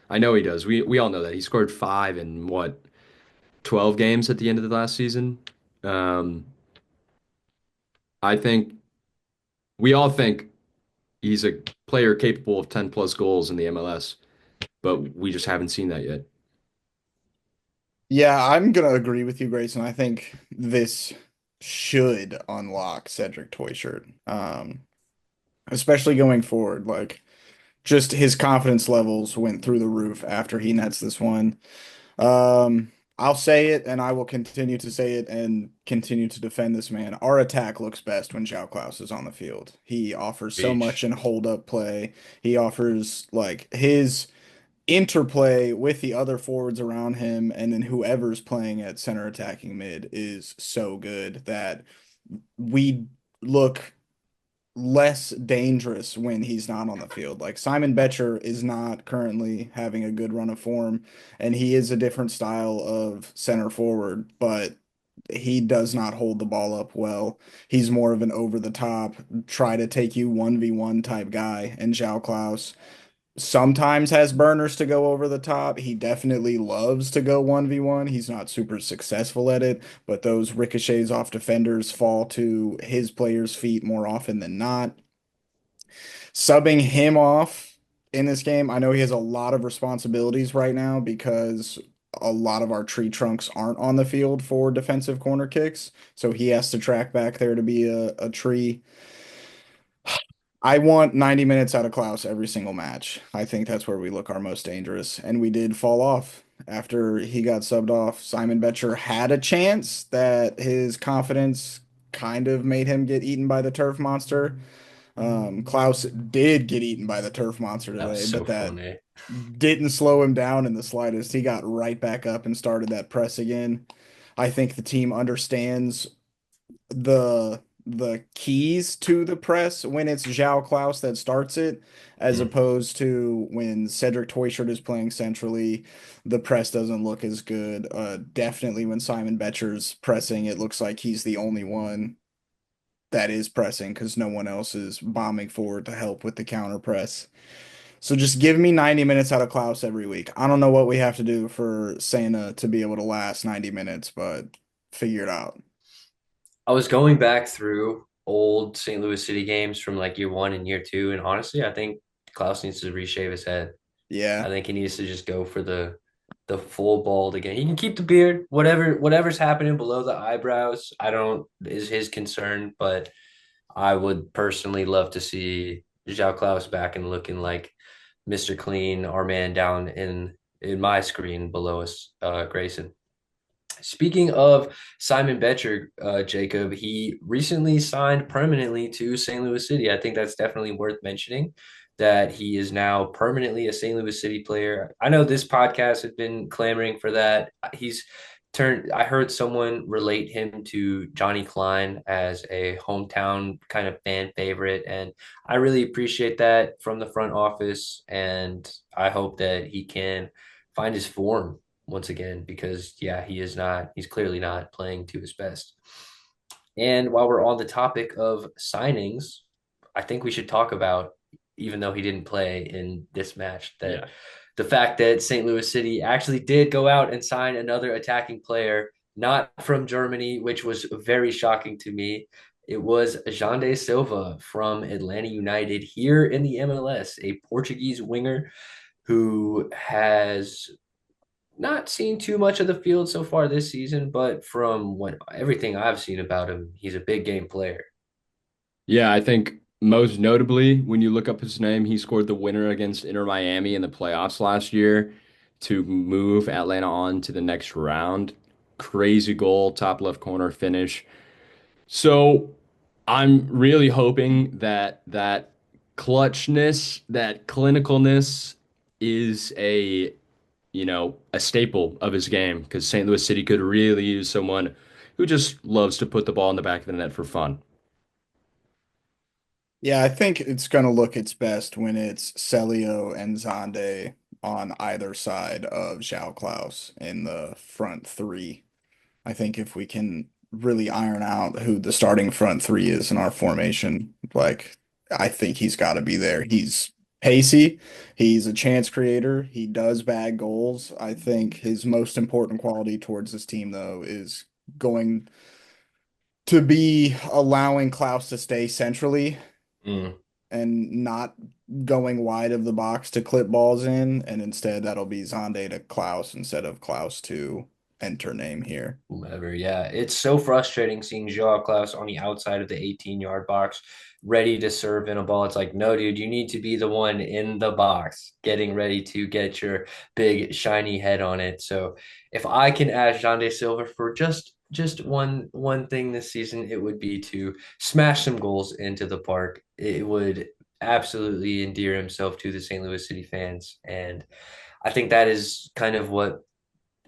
I know he does. We all know that. He scored five in what, 12 games at the end of the last season. Um, I think we all think he's a player capable of 10 plus goals in the MLS, but we just haven't seen that yet. Yeah, I'm gonna agree with you, Grayson. I think this should unlock Cedric Toyshirt, especially going forward. Like, just his confidence levels went through the roof after he nets this one. I'll say it, and I will continue to say it and continue to defend this man. Our attack looks best when João Klaus is on the field. He offers so much Beach. in hold up play. He offers like his interplay with the other forwards around him, and then whoever's playing at center attacking mid is so good that we look less dangerous when he's not on the field. Like Simon Betcher is not currently having a good run of form, and he is a different style of center forward, but he does not hold the ball up well. He's more of an over the top, try to take you 1v1 type guy, and João Klaus sometimes has burners to go over the top. He definitely loves to go 1v1. He's not super successful at it, but those ricochets off defenders fall to his players' feet more often than not. Subbing him off in this game, I know he has a lot of responsibilities right now because a lot of our tree trunks aren't on the field for defensive corner kicks. So he has to track back there to be a tree. I want 90 minutes out of Klaus every single match. I think that's where we look our most dangerous. And we did fall off after he got subbed off. Simon Betcher had a chance that his confidence kind of made him get eaten by the turf monster. Klaus did get eaten by the turf monster That was today, so but that funny. didn't slow him down in the slightest. He got right back up and started that press again. I think the team understands the keys to the press when it's João Klaus that starts it, as Mm. opposed to when Cedric Toyshirt is playing centrally, the press doesn't look as good. Definitely when Simon Betcher's pressing, it looks like he's the only one that is pressing because no one else is bombing forward to help with the counter press. So just give me 90 minutes out of Klaus every week. I don't know what we have to do for Santa to be able to last 90 minutes, but figure it out. I was going back through old St. Louis City games from like year one and year two, and honestly, I think Klaus needs to reshave his head. I Yeah. think he needs to just go for the full bald again. He can keep the beard, whatever's happening below the eyebrows. I don't is his concern, but I would personally love to see João Klaus back and looking like Mr. Clean, our man down in my screen below us, Grayson. Speaking of Simon Betcher, Jacob, he recently signed permanently to St. Louis City. I think that's definitely worth mentioning that he is now permanently a St. Louis City player. I know this podcast has been clamoring for that. I heard someone relate him to Johnny Klein as a hometown kind of fan favorite. And I really appreciate that from the front office. And I hope that he can find his form once again because yeah, he's clearly not playing to his best. And while we're on the topic of signings, I think we should talk about, even though he didn't play in this match, that Yeah. the fact that St. Louis City actually did go out and sign another attacking player, not from Germany, which was very shocking to me. It was Jandé Silva from Atlanta United here in the MLS, a Portuguese winger who has not seen too much of the field so far this season, but from what everything I've seen about him, he's a big game player. Yeah, I think most notably, when you look up his name, he scored the winner against Inter Miami in the playoffs last year to move Atlanta on to the next round. Crazy goal, top left corner finish. So I'm really hoping that that clutchness, that clinicalness is a staple of his game because St. Louis City could really use someone who just loves to put the ball in the back of the net for fun. Yeah, I think it's going to look its best when it's Celio and Zonde on either side of João Klaus in the front three. I think if we can really iron out who the starting front three is in our formation, like I think he's got to be there. He's pacey. He's a chance creator. He does bag goals. I think his most important quality towards this team, though, is going to be allowing Klaus to stay centrally Mm. and not going wide of the box to clip balls in. And instead, that'll be Zonde to Klaus instead of Klaus to enter name here. Whomever, yeah. It's so frustrating seeing Joao Klaus on the outside of the 18-yard box, ready to serve in a ball. It's like, no, dude, you need to be the one in the box, getting ready to get your big shiny head on it. So if I can ask Jean Silva for just one thing this season, it would be to smash some goals into the park. It would absolutely endear himself to the St. Louis City fans. And I think that is kind of what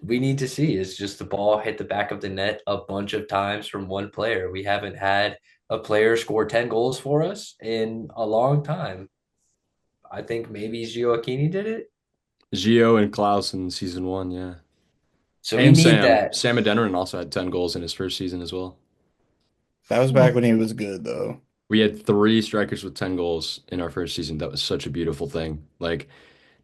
we need to see is just the ball hit the back of the net a bunch of times from one player. We haven't had a player score 10 goals for us in a long time. I think maybe Gioacchini did it. Gio and Klaus in season one, yeah. So we And need Sam. that. Sam Adeniran also had 10 goals in his first season as well. That was back when he was good, though. We had three strikers with 10 goals in our first season. That was such a beautiful thing. Like,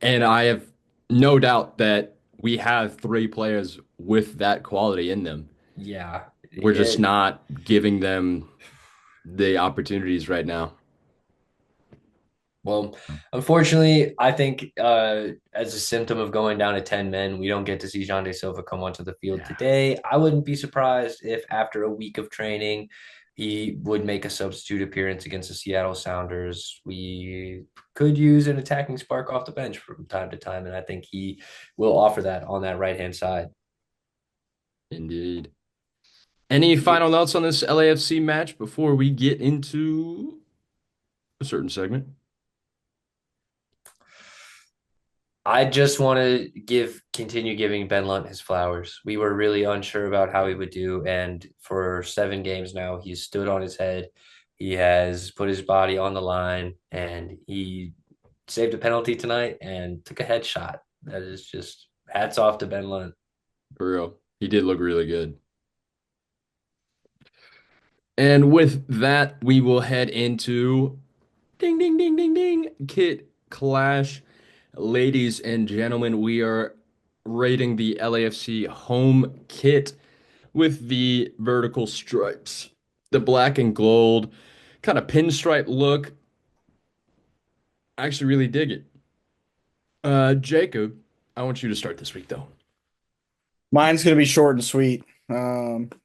and I have no doubt that we have three players with that quality in them. Yeah. We're just It, not giving them the opportunities right now. well, unfortunately, I think as a symptom of going down to 10 men, we don't get to see Jean De Silva come onto the field Yeah. today. I wouldn't be surprised if after a week of training, he would make a substitute appearance against the Seattle Sounders. We could use an attacking spark off the bench from time to time, and I think he will offer that on that right-hand side. Indeed. Any Yeah. final notes on this LAFC match before we get into a certain segment? I just want to continue giving Ben Lunt his flowers. We were really unsure about how he would do, and for 7 games now, he's stood on his head. He has put his body on the line, and he saved a penalty tonight and took a headshot. That is just hats off to Ben Lunt. For real. He did look really good. And with that, we will head into ding, ding, ding, ding, ding, Kit Clash. Ladies and gentlemen, we are rating the LAFC home kit with the vertical stripes, the black and gold kind of pinstripe look. I actually really dig it. Jacob, I want you to start this week though. Mine's gonna be short and sweet.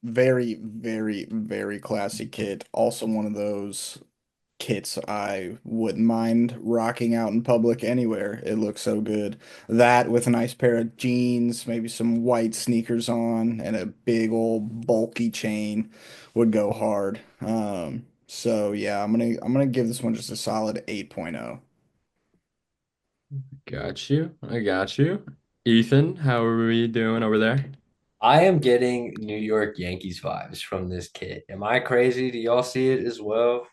Very, very, very classy kit. Also one of those kits I wouldn't mind rocking out in public anywhere. It looks so good. That with a nice pair of jeans, maybe some white sneakers on, and a big old bulky chain would go hard. So yeah, I'm gonna give this one just a solid 8.0. Got you. I got you. Ethan, how are we doing over there? I am getting New York Yankees vibes from this kit. Am I crazy? Do y'all see it as well?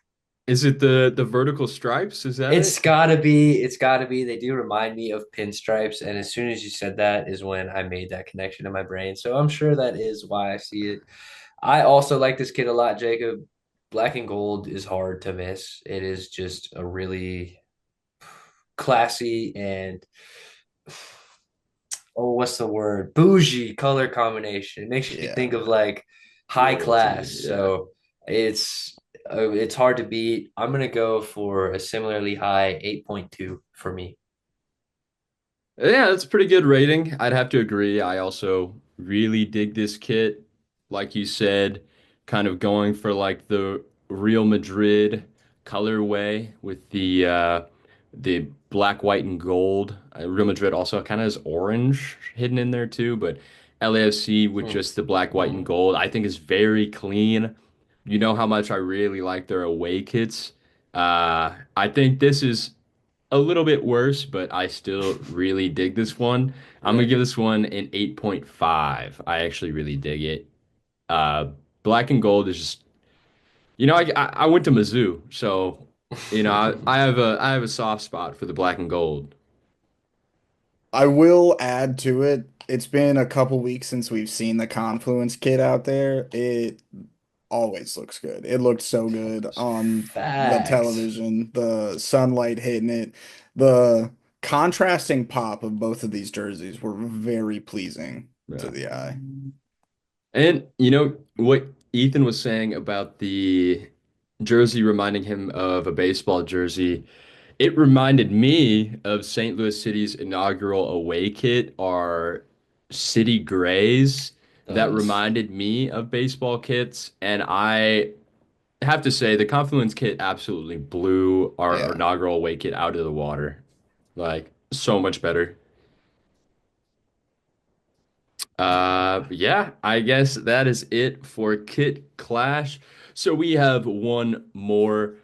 Is it the vertical stripes? Is that It's it? gotta be. It's gotta be. They do remind me of pinstripes, and as soon as you said that is when I made that connection in my brain. So I'm sure that is why I see it. I also like this kid a lot, Jacob. Black and gold is hard to miss. It is just a really classy and oh, what's the word? Bougie color combination. It makes you think Yeah. of like high Royalty. class. Yeah. So it's hard to beat. I'm gonna go for a similarly high 8.2 for me. Yeah, that's a pretty good rating. I'd have to agree. I also really dig this kit. Like you said, kind of going for like the Real Madrid colorway with the black, white, and gold. Real Madrid also kind of has orange hidden in there too, but LAFC with Hmm. just the black, white, and gold, I think is very clean. You know how much I really like their away kits. I think this is a little bit worse, but I still really dig this one. I'm gonna Yeah. give this one an 8.5. I actually really dig it. Uh, Black and gold is just, I went to Mizzou, so I have a soft spot for the black and gold. I will add to it. It's been a couple weeks since we've seen the Confluence kit out there. always looks good. It looked so good on the Facts. television, the sunlight hitting it, the contrasting pop of both of these jerseys were very pleasing to Yeah. the eye. And you know what Ethan was saying about the jersey reminding him of a baseball jersey. It reminded me of St. Louis City's inaugural away kit, our City Grays. That Does. reminded me of baseball kits, and I have to say the Confluence kit absolutely blew our Yeah. inaugural away kit out of the water. Like so much better. Yeah, I guess that is it for Kit Clash. So we have one more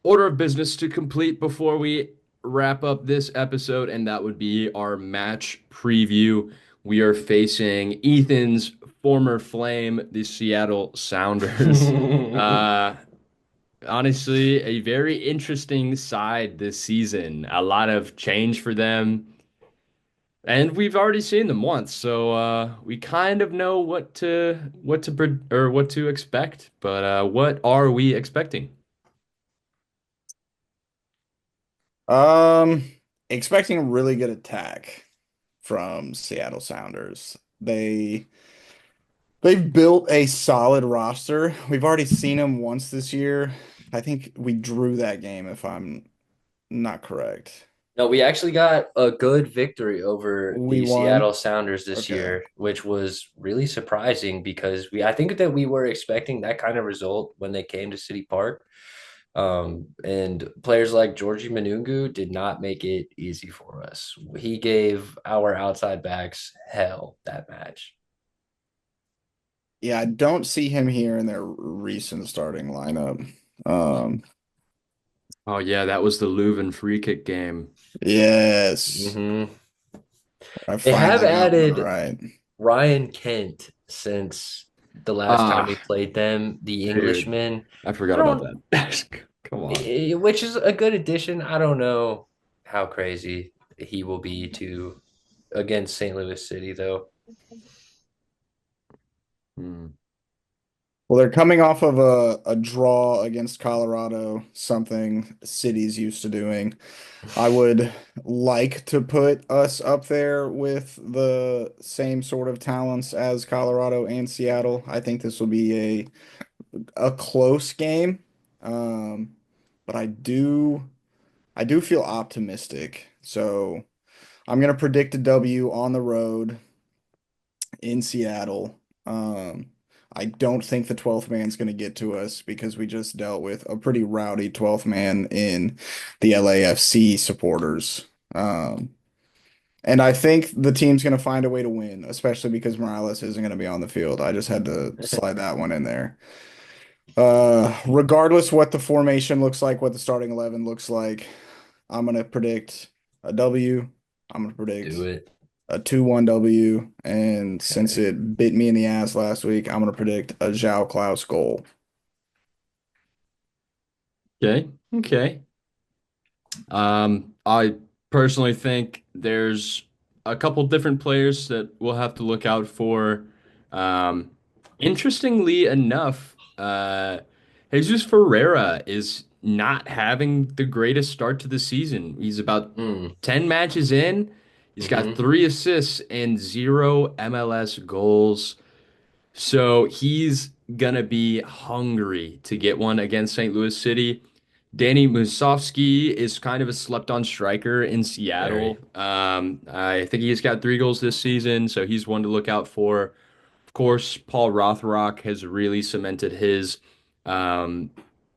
order of business to complete before we wrap up this episode, and that would be our match preview. We are facing Ethan's former flame, the Seattle Sounders. Uh, Honestly, a very interesting side this season. A lot of change for them. And we've already seen them once, so we kind of know what to expect. But what are we expecting? Um, Expecting a really good attack from Seattle Sounders. They've built a solid roster. We've already seen them once this year. I think we drew that game if I'm not correct. No, we actually got a good victory over We the Seattle won. Sounders this Okay. year, which was really surprising because I think that we were expecting that kind of result when they came to City Park. And players like Georgie Manungu did not make it easy for us. He gave our outside backs hell that match. Yeah, I don't see him here in their recent starting lineup. Um, Oh yeah, that was the Leuven free kick game. yes, Hmm. I They have finally got one added right. Ryan Kent since the last time we Ah, played them, the dude, Englishman. I I forgot about don't, that. Come on. which is a good addition. I don't know how crazy he will be to against St. Louis City, though. Hmm. Well, they're coming off of a draw against Colorado, something cities used to doing. I would like to put us up there with the same sort of talents as Colorado and Seattle. I think this will be a close game. Um, but I do feel optimistic. So I'm gonna predict a W on the road in Seattle. Um, I don't think the 12th man's going to get to us because we just dealt with a pretty rowdy 12th man in the LAFC supporters. And I think the team's going to find a way to win, especially because Morales isn't going to be on the field. I just had to slide that one in there. Regardless what the formation looks like, what the starting 11 looks like, I'm going to predict a W. I'm going to Do predict it. a 2-1 W. And since Okay. it bit me in the ass last week, I'm going to predict a Zhao Klaus goal. Okay. Okay. I personally think there's a couple different players that we'll have to look out for. Um, Interestingly enough, Jesus Ferreira is not having the greatest start to the season. He's about Mm. 10 matches in. He's got Hmm. 3 assists and 0 MLS goals. So he's gonna be hungry to get one against St. Louis City. Danny Musovsky is kind of a slept-on striker in Very. Seattle. I think he's got 3 goals this season, so he's one to look out for. Of course, Paul Rothrock has really cemented um,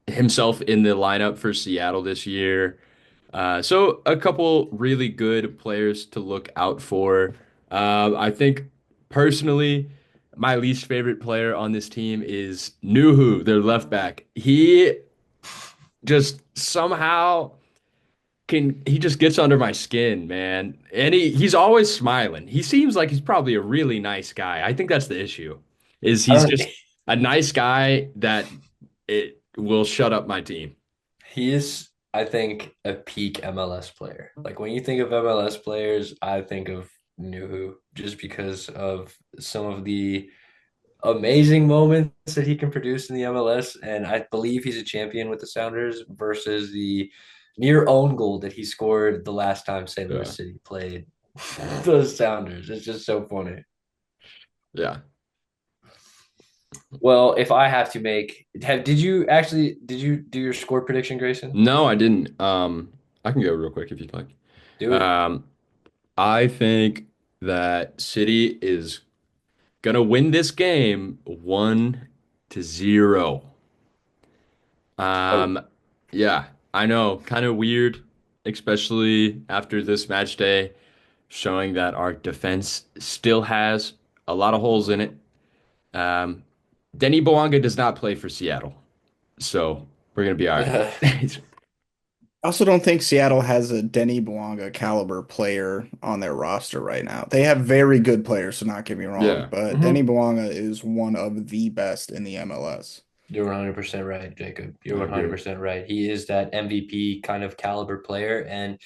himself in the lineup for Seattle this year. So a couple really good players to look out for. I think personally, my least favorite player on this team is Nuhu, their left back. He just somehow he just gets under my skin, man. And he's always smiling. He seems like he's probably a really nice guy. I think that's the issue. Is I he's don't. just a nice guy that it will shut up my team. He is, I think, a peak MLS player. Like when you think of MLS players, I think of Nuhu just because of some of the amazing moments that he can produce in the MLS, and I believe he's a champion with the Sounders versus the near own goal that he scored the last time St. Louis Yeah. City played the Sounders. It's just so funny. Yeah. Well, if I have to did you do your score prediction, Grayson? No, I didn't. I can go real quick if you'd like. Do it. Um, I think that City is gonna win this game 1-0. Oh, Um, yeah, I know, kind of weird, especially after this match day, showing that our defense still has a lot of holes in it. Um, Denny Bouanga does not play for Seattle, so we're gonna be all right. I also don't think Seattle has a Denny Bouanga caliber player on their roster right now. They have very good players, so not get me wrong, Yeah, but Denny mhm. Bouanga is one of the best in the MLS. You're 100% right, Jacob. You're I agree. 100% right. He is that MVP kind of caliber player. And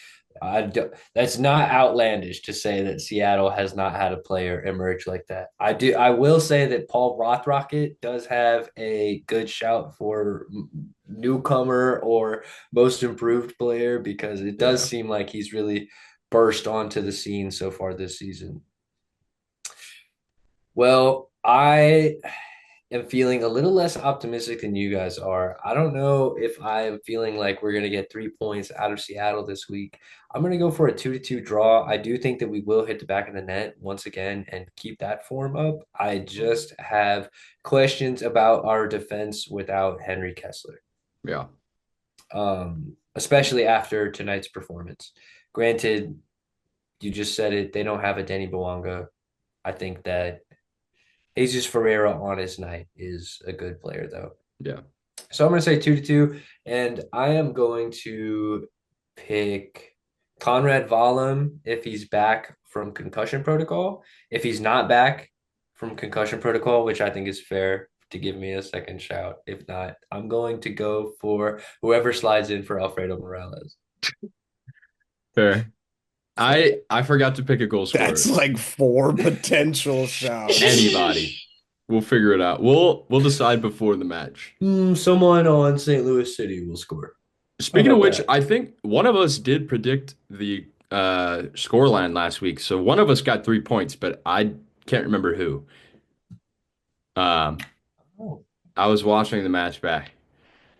that's not outlandish to say that Seattle has not had a player emerge like that. I will say that Paul Rothrocket does have a good shout for newcomer or most improved player because it does Yeah, seem like he's really burst onto the scene so far this season. Well, I am feeling a little less optimistic than you guys are. I don't know if I am feeling like we're going to get 3 points out of Seattle this week. I'm going to go for a 2-2 draw. I do think that we will hit the back of the net once again and keep that form up. I just have questions about our defense without Henry Kessler, yeah. especially after tonight's performance. Granted, you just said it, they don't have a Denny Bawanga. I think that Jesus Ferreira on his night is a good player, though. Yeah. So I'm going to say 2-2, and I am going to pick Conrad Vollum if he's back from concussion protocol. If he's not back from concussion protocol, which I think is fair to give me a second shout. If not, I'm going to go for whoever slides in for Alfredo Morales. Fair. I forgot to pick a goal That's scorer. like four potential shouts. Anybody. We'll figure it out. We'll decide before the match. Someone on St. Louis City will score. How Speaking of about which, that? I think one of us did predict the score line last week. So one of us got 3 points, but I can't remember who. Um, Oh, I was watching the match back.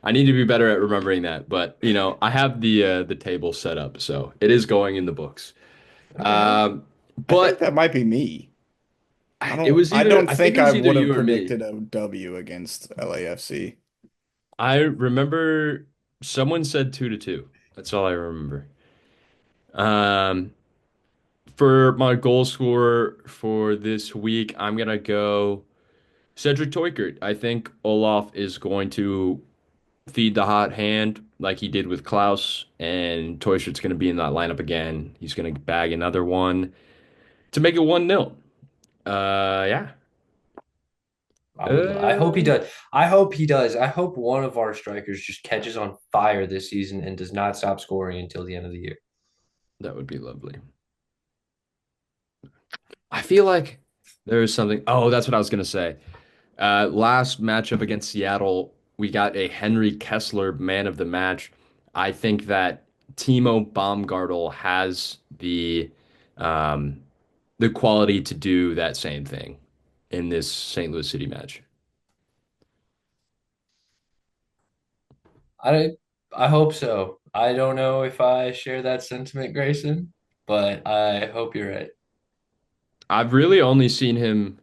I need to be better at remembering that, but I have the table set up, so it is going in the books. okay. Um, I think but that might be me. it was I either don't I think think it I was either would have you or me. predicted a W against LAFC. I remember someone said 2-2. That's all I remember. Um, for my goal scorer for this week, I'm gonna go Cedric Toikert. I think Olaf is going to feed the hot hand like he did with Klaus, and Toikert's gonna be in that lineup again. He's gonna bag another one to make it 1-0. Yeah. I hope he Uh, does. I hope he does. I hope one of our strikers just catches on fire this season and does not stop scoring until the end of the year. that would be lovely. I feel like there is something. Oh, that's what I was gonna say. Last matchup against Seattle, we got a Henry Kessler man of the match. I think that Timo Baumgartel has um, the quality to do that same thing in this St. Louis City match. I I hope so. I don't know if I share that sentiment, Grayson, but I hope you're right. I've really only seen him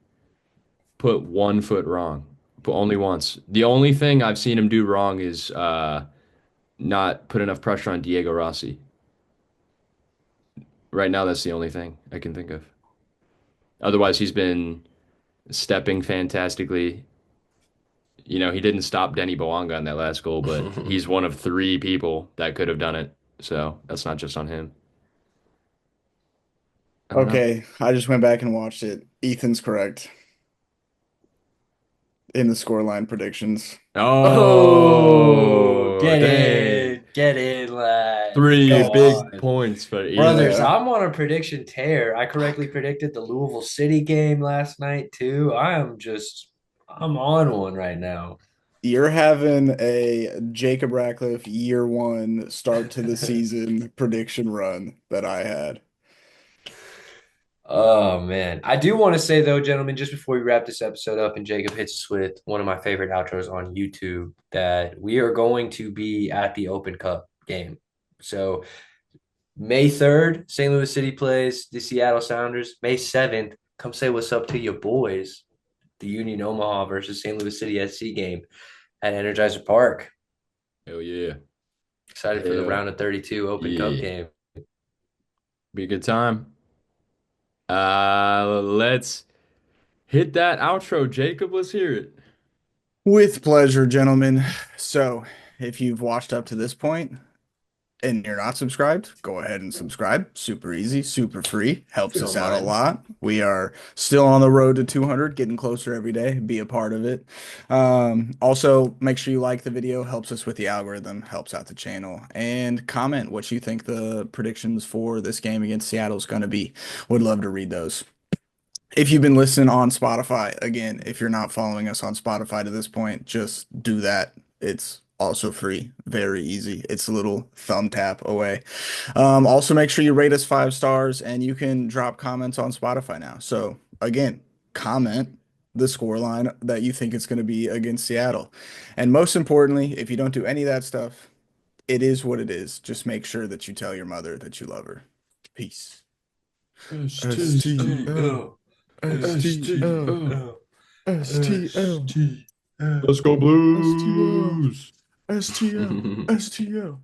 put 1 foot wrong, but only once. The only thing I've seen him do wrong is not put enough pressure on Diego Rossi. Right now, that's the only thing I can think of. Otherwise, he's been stepping fantastically. He didn't stop Denny Bouanga on that last goal, but he's one of three people that could have done it. So that's not just on him. I don't know. Okay, I just went back and watched it. Ethan's correct in the scoreline predictions. Oh, Oh, dang. get in, lad. Three Come That's big on. points for Brothers, Ethan. yeah. I'm on a prediction tear. I correctly predicted the Louisville City game last night too. I am just I'm on one right now. You're having a Jacob Ratcliffe year one start to the season prediction run that I had. Oh man. I do want to say though, gentlemen, just before we wrap this episode up and Jacob hits us with one of my favorite outros on YouTube, that we are going to be at the Open Cup game. So May 3rd, St. Louis City plays the Seattle Sounders. May 7th, come say what's up to your boys. The Union Omaha versus St. Louis City SC game at Energizer Park. Hell yeah. Excited for the Hell round of 32 Open Cup yeah. game. Be a good time. Let's hit that outro. Jacob, let's hear it. With pleasure, gentlemen. So, if you've watched up to this point and you're not subscribed, go ahead and subscribe. Super easy, super free. If you Helps us don't out a mind. lot. We are still on the road to 200, getting closer every day. Be a part of it. Also, make sure you like the video. Helps us with the algorithm, helps out the channel. And comment what you think the predictions for this game against Seattle is going to be. Would love to read those. If you've been listening on Spotify, again, if you're not following us on Spotify to this point, just do that. It's also free, very easy. It's a little thumb tap away. Also, make sure you rate us 5 stars and you can drop comments on Spotify now. So, again, comment the scoreline that you think it's going to be against Seattle. And most importantly, if you don't do any of that stuff, it is what it is. Just make sure that you tell your mother that you love her. Peace. STL. STL. STL. STL. STL. Let's go, STL. Blues. STL. STL.